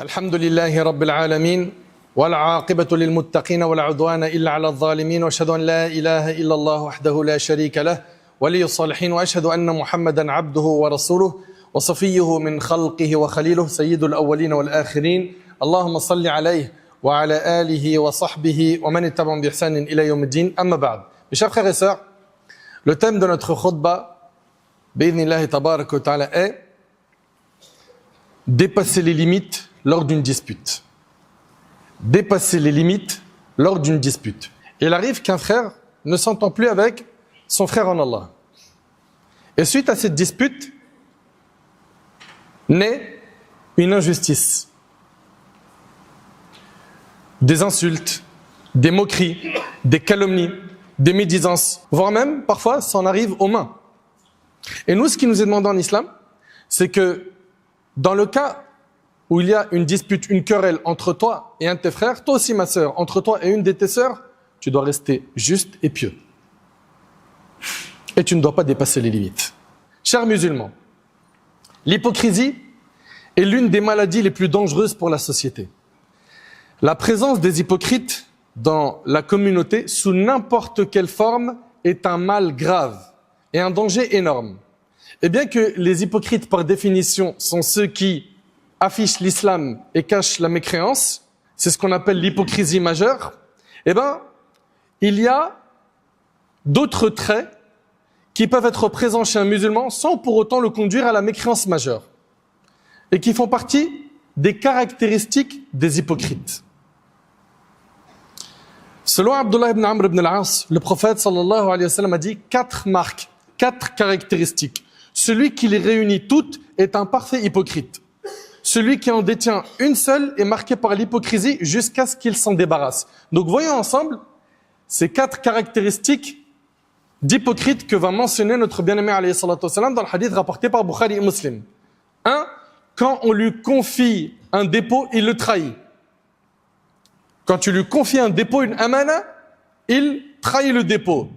الحمد لله رب العالمين والعاقبة للمتقين ولا عدوان إلا على الظالمين وأشهد أن لا إله إلا الله وحده لا شريك له ولي الصالحين وأشهد أن محمدا عبده ورسوله وصفيه من خلقه وخليله سيد الأولين والآخرين اللهم صل عليه وعلى آله وصحبه ومن اتبعهم بإحسان إلى يوم الدين أما بعد. Mes chers frères et sœurs, le thème de notre khutbah بإذن tabarak wa ta'ala est dépasser les limites lors d'une dispute. Dépasser les limites lors d'une dispute. Il arrive qu'un frère ne s'entend plus avec son frère en Allah. Et suite à cette dispute, naît une injustice. Des insultes, des moqueries, des calomnies, des médisances, voire même, parfois, ça en arrive aux mains. Et nous, ce qui nous est demandé en islam, c'est que dans le cas où il y a une dispute, une querelle entre toi et un de tes frères, toi aussi ma sœur, entre toi et une de tes sœurs, tu dois rester juste et pieux. Et tu ne dois pas dépasser les limites. Chers musulmans, l'hypocrisie est l'une des maladies les plus dangereuses pour la société. La présence des hypocrites dans la communauté, sous n'importe quelle forme, est un mal grave et un danger énorme. Et bien que les hypocrites, par définition, sont ceux qui affichent l'islam et cachent la mécréance, c'est ce qu'on appelle l'hypocrisie majeure, eh bien, il y a d'autres traits qui peuvent être présents chez un musulman sans pour autant le conduire à la mécréance majeure et qui font partie des caractéristiques des hypocrites. Selon Abdullah ibn Amr ibn al-As, le prophète sallallahu alayhi wa sallam a dit 4 marques, 4 caractéristiques. Celui qui les réunit toutes est un parfait hypocrite. Celui qui en détient une seule est marqué par l'hypocrisie jusqu'à ce qu'il s'en débarrasse. Donc voyons ensemble ces 4 caractéristiques d'hypocrite que va mentionner notre bien-aimé alayhi salatu wassalam dans le hadith rapporté par Bukhari et Muslim. 1. Quand on lui confie un dépôt, il le trahit. Quand tu lui confies un dépôt, une amana, il trahit le dépôt.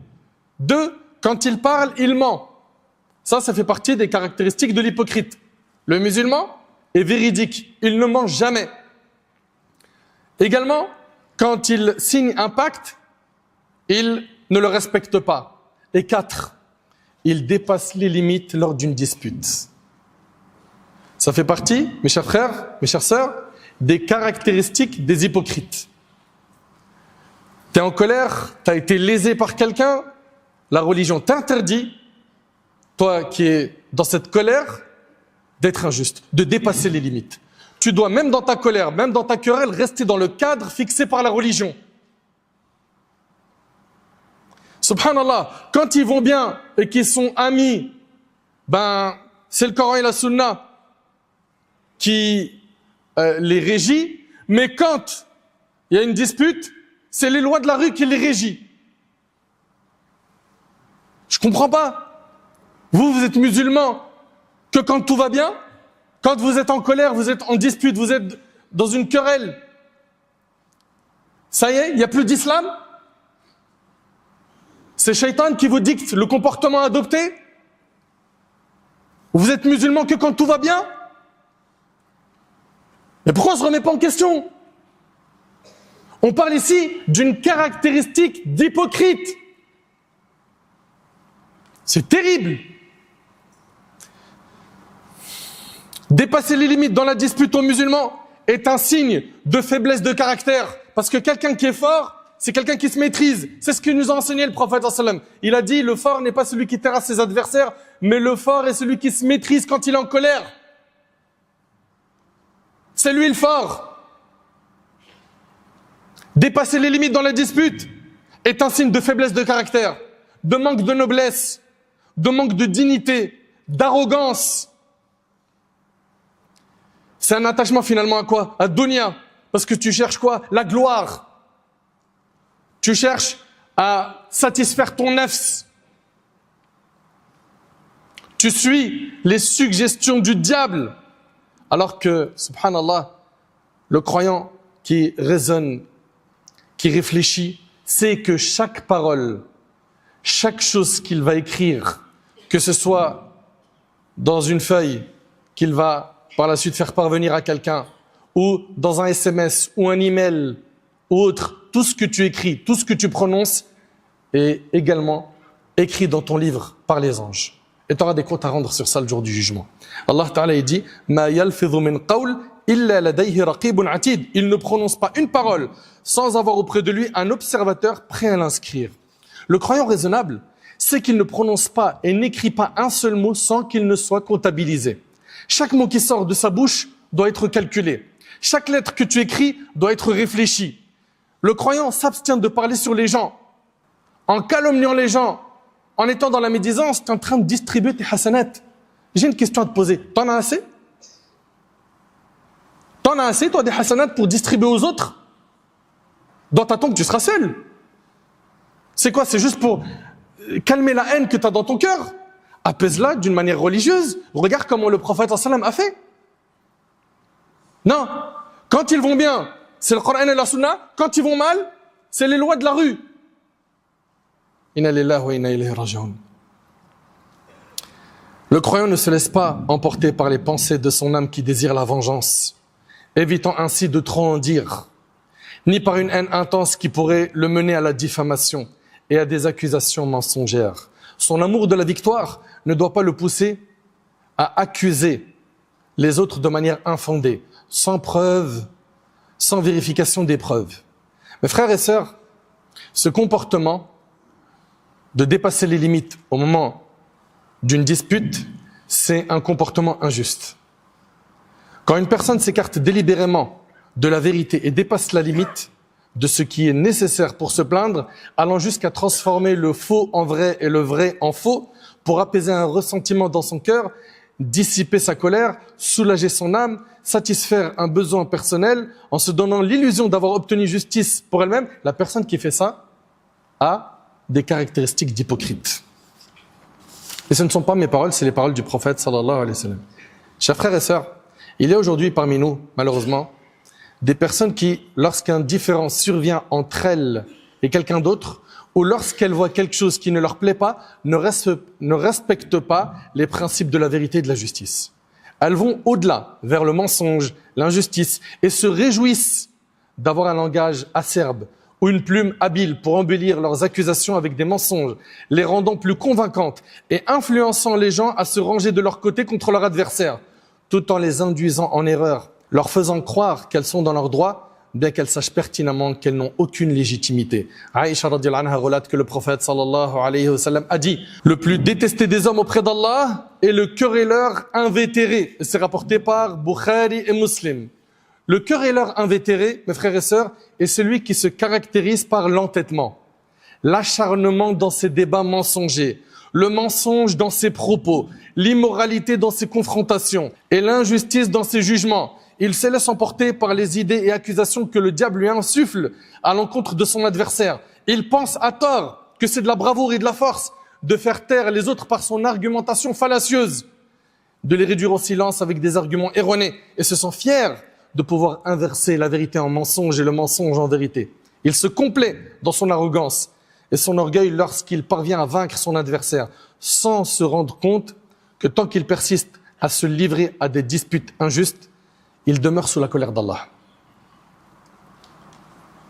2. Quand il parle, il ment. Ça fait partie des caractéristiques de l'hypocrite. Le musulman est véridique, il ne ment jamais. Également, quand il signe un pacte, il ne le respecte pas. Et 4, il dépasse les limites lors d'une dispute. Ça fait partie, mes chers frères, mes chères sœurs, des caractéristiques des hypocrites. Tu es en colère, tu as été lésé par quelqu'un, la religion t'interdit, toi qui es dans cette colère, d'être injuste, de dépasser les limites. Tu dois, même dans ta colère, même dans ta querelle, rester dans le cadre fixé par la religion. Subhanallah, quand ils vont bien et qu'ils sont amis, c'est le Coran et la Sunna qui les régit, mais quand il y a une dispute, c'est les lois de la rue qui les régit. Je comprends pas. Vous êtes musulmans, que quand tout va bien, quand vous êtes en colère, vous êtes en dispute, vous êtes dans une querelle, ça y est, il n'y a plus d'islam. C'est Shaitan qui vous dicte le comportement à adopter. Vous êtes musulmans que quand tout va bien. Mais pourquoi on ne se remet pas en question? On parle ici d'une caractéristique d'hypocrite. C'est terrible. Dépasser les limites dans la dispute aux musulmans est un signe de faiblesse de caractère. Parce que quelqu'un qui est fort, c'est quelqu'un qui se maîtrise. C'est ce que nous a enseigné le prophète sallallahu alayhi wa sallam. Il a dit, le fort n'est pas celui qui terrasse ses adversaires, mais le fort est celui qui se maîtrise quand il est en colère. C'est lui le fort. Dépasser les limites dans la dispute est un signe de faiblesse de caractère, de manque de noblesse, de manque de dignité, d'arrogance. C'est un attachement finalement à quoi? À dunya. Parce que tu cherches quoi? La gloire. Tu cherches à satisfaire ton nafs. Tu suis les suggestions du diable. Alors que, subhanallah, le croyant qui raisonne, qui réfléchit, sait que chaque parole, chaque chose qu'il va écrire, que ce soit dans une feuille qu'il va par la suite faire parvenir à quelqu'un, ou dans un SMS ou un email ou autre, tout ce que tu écris, tout ce que tu prononces est également écrit dans ton livre par les anges. Et tu auras des comptes à rendre sur ça le jour du jugement. Allah Ta'ala dit « Ma yalfidhu min qawl illa ladayhi raqibun atid » Il ne prononce pas une parole sans avoir auprès de lui un observateur prêt à l'inscrire. Le croyant raisonnable, c'est qu'il ne prononce pas et n'écrit pas un seul mot sans qu'il ne soit comptabilisé. Chaque mot qui sort de sa bouche doit être calculé. Chaque lettre que tu écris doit être réfléchie. Le croyant s'abstient de parler sur les gens. En calomniant les gens, en étant dans la médisance, tu es en train de distribuer tes hasanat. J'ai une question à te poser. T'en as assez? T'en as assez, toi, des hasanat pour distribuer aux autres? Dans ta tombe, tu seras seul. C'est quoi? C'est juste pour calmer la haine que tu as dans ton cœur? Apaise-la d'une manière religieuse. Regarde comment le prophète sallam a fait. Non. Quand ils vont bien, c'est le Coran et la Sunna. Quand ils vont mal, c'est les lois de la rue. Inna lillahi wa inna ilayhi raji'un. Le croyant ne se laisse pas emporter par les pensées de son âme qui désire la vengeance, évitant ainsi de trop en dire, ni par une haine intense qui pourrait le mener à la diffamation et à des accusations mensongères. Son amour de la victoire ne doit pas le pousser à accuser les autres de manière infondée, sans preuve, sans vérification des preuves. Mes frères et sœurs, ce comportement de dépasser les limites au moment d'une dispute, c'est un comportement injuste. Quand une personne s'écarte délibérément de la vérité et dépasse la limite de ce qui est nécessaire pour se plaindre, allant jusqu'à transformer le faux en vrai et le vrai en faux, pour apaiser un ressentiment dans son cœur, dissiper sa colère, soulager son âme, satisfaire un besoin personnel, en se donnant l'illusion d'avoir obtenu justice pour elle-même, la personne qui fait ça a des caractéristiques d'hypocrite. Et ce ne sont pas mes paroles, c'est les paroles du prophète sallallahu alayhi wa sallam. Chers frères et sœurs, il y a aujourd'hui parmi nous, malheureusement, des personnes qui, lorsqu'un différend survient entre elles et quelqu'un d'autre, ou lorsqu'elles voient quelque chose qui ne leur plaît pas, ne respectent pas les principes de la vérité et de la justice. Elles vont au-delà, vers le mensonge, l'injustice, et se réjouissent d'avoir un langage acerbe ou une plume habile pour embellir leurs accusations avec des mensonges, les rendant plus convaincantes et influençant les gens à se ranger de leur côté contre leur adversaire, tout en les induisant en erreur, leur faisant croire qu'elles sont dans leurs droits, bien qu'elles sachent pertinemment qu'elles n'ont aucune légitimité. Aïcha radhiyallahu anha relate que le prophète sallallahu alayhi wa sallam a dit « Le plus détesté des hommes auprès d'Allah est le querelleur invétéré ». C'est rapporté par Bukhari et Muslim. Le querelleur invétéré, mes frères et sœurs, est celui qui se caractérise par l'entêtement, l'acharnement dans ses débats mensongers, le mensonge dans ses propos, l'immoralité dans ses confrontations et l'injustice dans ses jugements. Il se laisse emporter par les idées et accusations que le diable lui insuffle à l'encontre de son adversaire. Il pense à tort que c'est de la bravoure et de la force de faire taire les autres par son argumentation fallacieuse, de les réduire au silence avec des arguments erronés, et se sent fier de pouvoir inverser la vérité en mensonge et le mensonge en vérité. Il se complaît dans son arrogance et son orgueil lorsqu'il parvient à vaincre son adversaire, sans se rendre compte que tant qu'il persiste à se livrer à des disputes injustes, il demeure sous la colère d'Allah.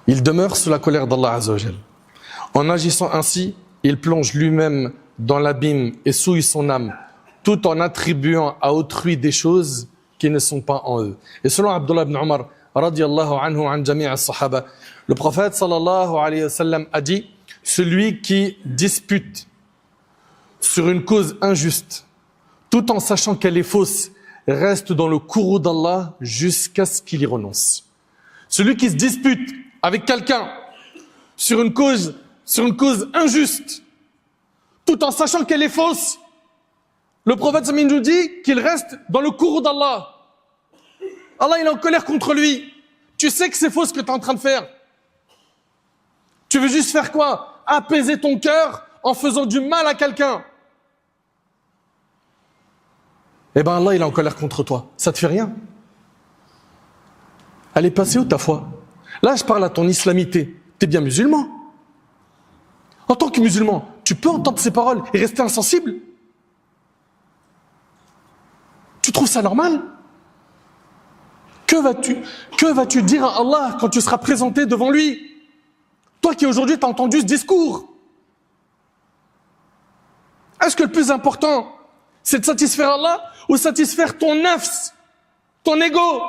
Il demeure sous la colère d'Allah Azza wa Jal. En agissant ainsi, il plonge lui-même dans l'abîme et souille son âme, tout en attribuant à autrui des choses qui ne sont pas en eux. Et selon Abdullah ibn Umar, radiyallahu anhu an jami' as-sahaba, le prophète sallallahu alayhi wa sallam a dit « Celui qui dispute sur une cause injuste, tout en sachant qu'elle est fausse, reste dans le courroux d'Allah jusqu'à ce qu'il y renonce. » Celui qui se dispute avec quelqu'un sur une cause injuste, tout en sachant qu'elle est fausse, le prophète Samin nous dit qu'il reste dans le courroux d'Allah. Allah, il est en colère contre lui. Tu sais que c'est faux ce que tu es en train de faire. Tu veux juste faire quoi? Apaiser ton cœur en faisant du mal à quelqu'un. Eh bien Allah, il est en colère contre toi. Ça te fait rien. Elle est passée où ta foi? Là, je parle à ton islamité. Tu es bien musulman. En tant que musulman, tu peux entendre ces paroles et rester insensible? Tu trouves ça normal? Que vas-tu dire à Allah quand tu seras présenté devant lui? Toi qui aujourd'hui t'as entendu ce discours. Est-ce que le plus important, c'est de satisfaire Allah ou satisfaire ton nafs, ton ego?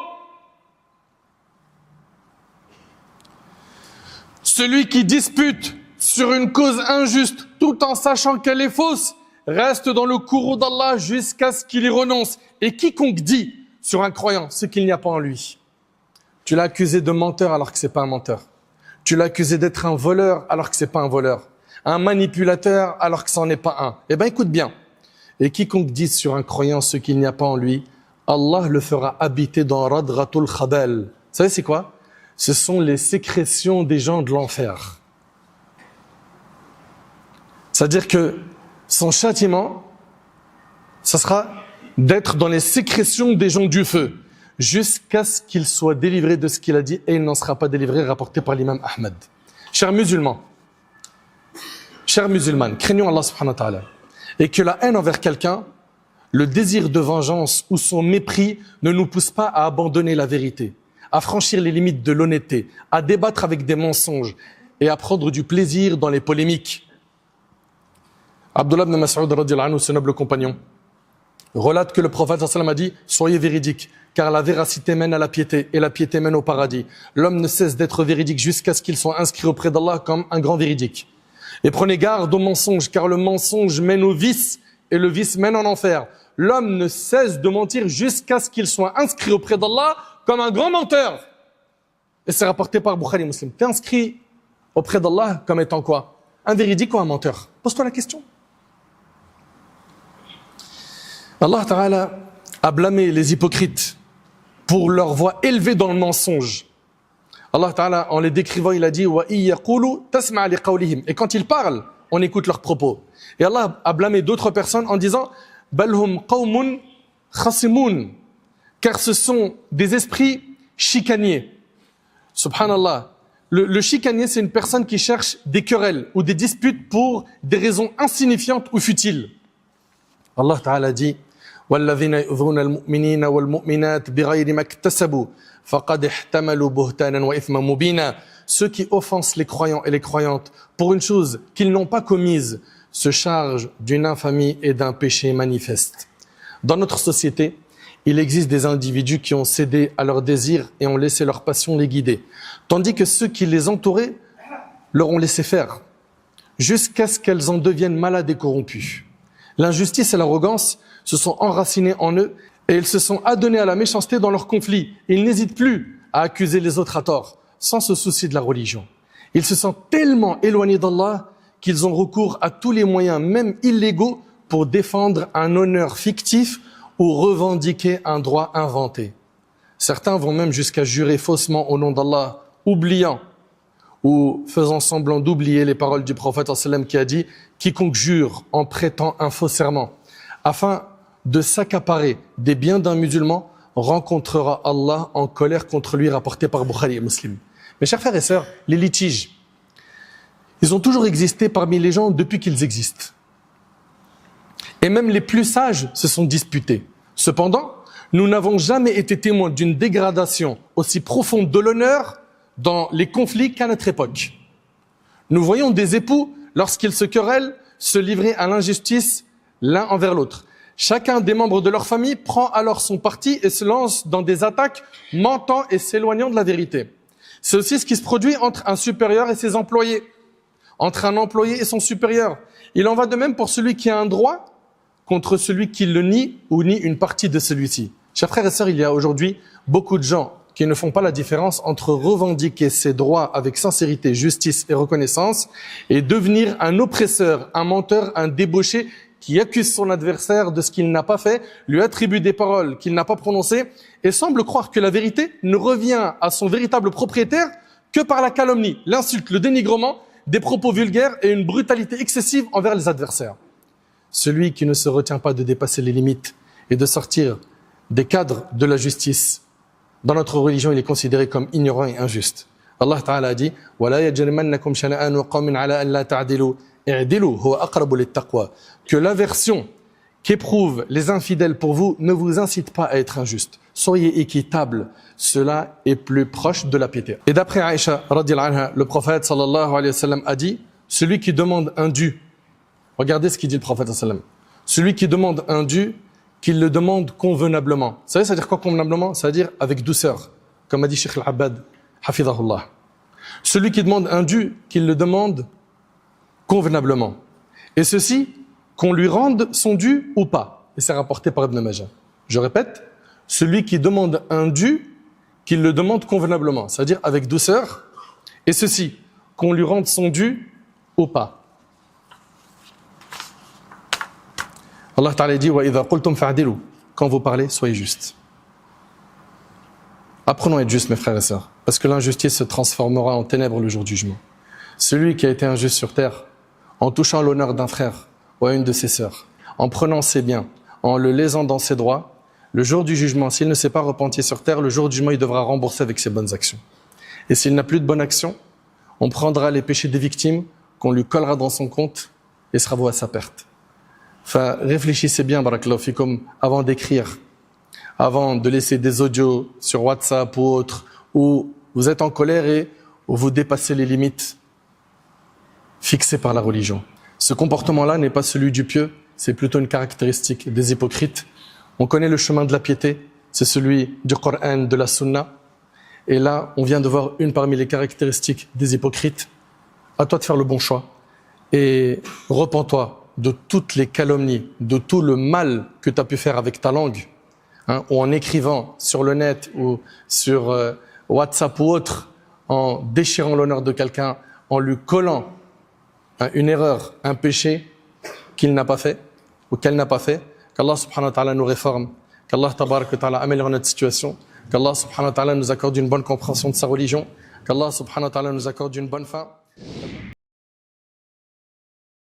Celui qui dispute sur une cause injuste tout en sachant qu'elle est fausse reste dans le courroux d'Allah jusqu'à ce qu'il y renonce. Et quiconque dit sur un croyant ce qu'il n'y a pas en lui, tu l'as accusé de menteur alors que c'est pas un menteur. Tu l'as accusé d'être un voleur alors que c'est pas un voleur. Un manipulateur alors que c'en est pas un. Eh ben écoute bien. Et quiconque dit sur un croyant ce qu'il n'y a pas en lui, Allah le fera habiter dans Radratul Khabal. Vous savez c'est quoi? Ce sont les sécrétions des gens de l'enfer. C'est-à-dire que son châtiment, ça sera d'être dans les sécrétions des gens du feu, jusqu'à ce qu'il soit délivré de ce qu'il a dit, et il n'en sera pas délivré, rapporté par l'imam Ahmad. Chers musulmans, chères musulmanes, craignons Allah subhanahu wa ta'ala, et que la haine envers quelqu'un, le désir de vengeance ou son mépris ne nous pousse pas à abandonner la vérité, à franchir les limites de l'honnêteté, à débattre avec des mensonges et à prendre du plaisir dans les polémiques. Abdullah ibn Mas'ud radiyallahu anhu, ce noble compagnon, relate que le prophète sallallahu alayhi wa sallam a dit « Soyez véridiques, car la véracité mène à la piété, et la piété mène au paradis. L'homme ne cesse d'être véridique jusqu'à ce qu'il soit inscrit auprès d'Allah comme un grand véridique. Et prenez garde au mensonge, car le mensonge mène au vice, et le vice mène en enfer. L'homme ne cesse de mentir jusqu'à ce qu'il soit inscrit auprès d'Allah comme un grand menteur. » Et c'est rapporté par Bukhari Muslim. T'es inscrit auprès d'Allah comme étant quoi? Un véridique ou un menteur? Pose-toi la question. Allah Ta'ala a blâmé les hypocrites pour leur voix élevée dans le mensonge. Allah Ta'ala, en les décrivant, il a dit « Et quand ils parlent, on écoute leurs propos. Et Allah a blâmé d'autres personnes en disant « Balhum qawmun khasimun » car ce sont des esprits chicaniers. Subhanallah. Le chicanier, c'est une personne qui cherche des querelles ou des disputes pour des raisons insignifiantes ou futiles. Allah Ta'ala dit وَالَّذِينَ يُؤْذُونَ الْمُؤْمِنِينَ وَالْمُؤْمِنَاتِ بِغَيْرِ مَا اكْتَسَبُوا فَقَدِ احْتَمَلُوا بُهْتَانًا وَإِثْمًا مُبِينًا. Ceux qui offensent les croyants et les croyantes pour une chose qu'ils n'ont pas commise se chargent d'une infamie et d'un péché manifeste. Dans notre société, il existe des individus qui ont cédé à leurs désirs et ont laissé leur passion les guider, tandis que ceux qui les entouraient leur ont laissé faire, jusqu'à ce qu'elles en deviennent malades et corrompues. L'injustice et l'arrogance se sont enracinés en eux et ils se sont adonnés à la méchanceté dans leurs conflits. Ils n'hésitent plus à accuser les autres à tort, sans se soucier de la religion. Ils se sentent tellement éloignés d'Allah qu'ils ont recours à tous les moyens, même illégaux, pour défendre un honneur fictif ou revendiquer un droit inventé. Certains vont même jusqu'à jurer faussement au nom d'Allah, oubliant ou faisant semblant d'oublier les paroles du prophète sallam qui a dit « Quiconque jure en prêtant un faux serment, afin de s'accaparer des biens d'un musulman, rencontrera Allah en colère contre lui » rapporté par Bukhari et Muslim. Mes chers frères et sœurs, les litiges, ils ont toujours existé parmi les gens depuis qu'ils existent. Et même les plus sages se sont disputés. Cependant, nous n'avons jamais été témoins d'une dégradation aussi profonde de l'honneur dans les conflits qu'à notre époque. Nous voyons des époux, lorsqu'ils se querellent, se livrer à l'injustice l'un envers l'autre. Chacun des membres de leur famille prend alors son parti et se lance dans des attaques, mentant et s'éloignant de la vérité. C'est aussi ce qui se produit entre un supérieur et ses employés, entre un employé et son supérieur. Il en va de même pour celui qui a un droit contre celui qui le nie ou nie une partie de celui-ci. Chers frères et sœurs, il y a aujourd'hui beaucoup de gens qui ne font pas la différence entre revendiquer ses droits avec sincérité, justice et reconnaissance et devenir un oppresseur, un menteur, un débauché qui accuse son adversaire de ce qu'il n'a pas fait, lui attribue des paroles qu'il n'a pas prononcées et semble croire que la vérité ne revient à son véritable propriétaire que par la calomnie, l'insulte, le dénigrement, des propos vulgaires et une brutalité excessive envers les adversaires. Celui qui ne se retient pas de dépasser les limites et de sortir des cadres de la justice, dans notre religion, il est considéré comme ignorant et injuste. Allah Ta'ala a dit وَلَا يَجْرِمَنَّكُمْ شَنَآنُ قَوْمٍ عَلَىٰ أَنْ لَا تَعْدِلُوا اعْدِلُوا هُوَ أَقْرَبُ لِلتَّقْوَى. Que l'aversion qu'éprouvent les infidèles pour vous ne vous incite pas à être injuste. Soyez équitable. Cela est plus proche de la piété. Et d'après Aïcha, radhiyallahu anha, le prophète sallallahu alayhi wa sallam a dit, celui qui demande un dû, regardez ce qu'il dit le prophète sallallahu alayhi wa sallam, celui qui demande un dû, qu'il le demande convenablement. Vous savez, ça veut dire quoi convenablement? Ça veut dire avec douceur, comme a dit Cheikh Al-Abbad, hafidhahullah. Celui qui demande un dû, qu'il le demande convenablement. Et ceci, qu'on lui rende son dû ou pas. Et c'est rapporté par Ibn Majah. Je répète, celui qui demande un dû, qu'il le demande convenablement, c'est-à-dire avec douceur. Et ceci, qu'on lui rende son dû ou pas. Allah Ta'ala dit, wa idha qultum fa'dilu. Quand vous parlez, soyez justes. Apprenons à être justes, mes frères et sœurs, parce que l'injustice se transformera en ténèbres le jour du jugement. Celui qui a été injuste sur terre, en touchant l'honneur d'un frère ou à une de ses sœurs, en prenant ses biens, en le lésant dans ses droits, le jour du jugement, s'il ne s'est pas repenti sur terre, le jour du jugement, il devra rembourser avec ses bonnes actions. Et s'il n'a plus de bonnes actions, on prendra les péchés des victimes, qu'on lui collera dans son compte et sera voué à sa perte. Enfin, réfléchissez bien, barakallahu fikum, avant d'écrire, avant de laisser des audios sur WhatsApp ou autre, où vous êtes en colère et où vous dépassez les limites fixées par la religion. Ce comportement-là n'est pas celui du pieux, c'est plutôt une caractéristique des hypocrites. On connaît le chemin de la piété, c'est celui du Coran, de la Sunna. Et là, on vient de voir une parmi les caractéristiques des hypocrites. À toi de faire le bon choix. Et repens-toi de toutes les calomnies, de tout le mal que tu as pu faire avec ta langue, ou en écrivant sur le net ou sur WhatsApp ou autre, en déchirant l'honneur de quelqu'un, en lui collant une erreur, un péché qu'il n'a pas fait ou qu'elle n'a pas fait. Qu'Allah subhanahu wa ta'ala nous réforme, qu'Allah tabarak wa ta'ala améliore notre situation, qu'Allah subhanahu wa ta'ala nous accorde une bonne compréhension de sa religion, qu'Allah subhanahu wa ta'ala nous accorde une bonne fin.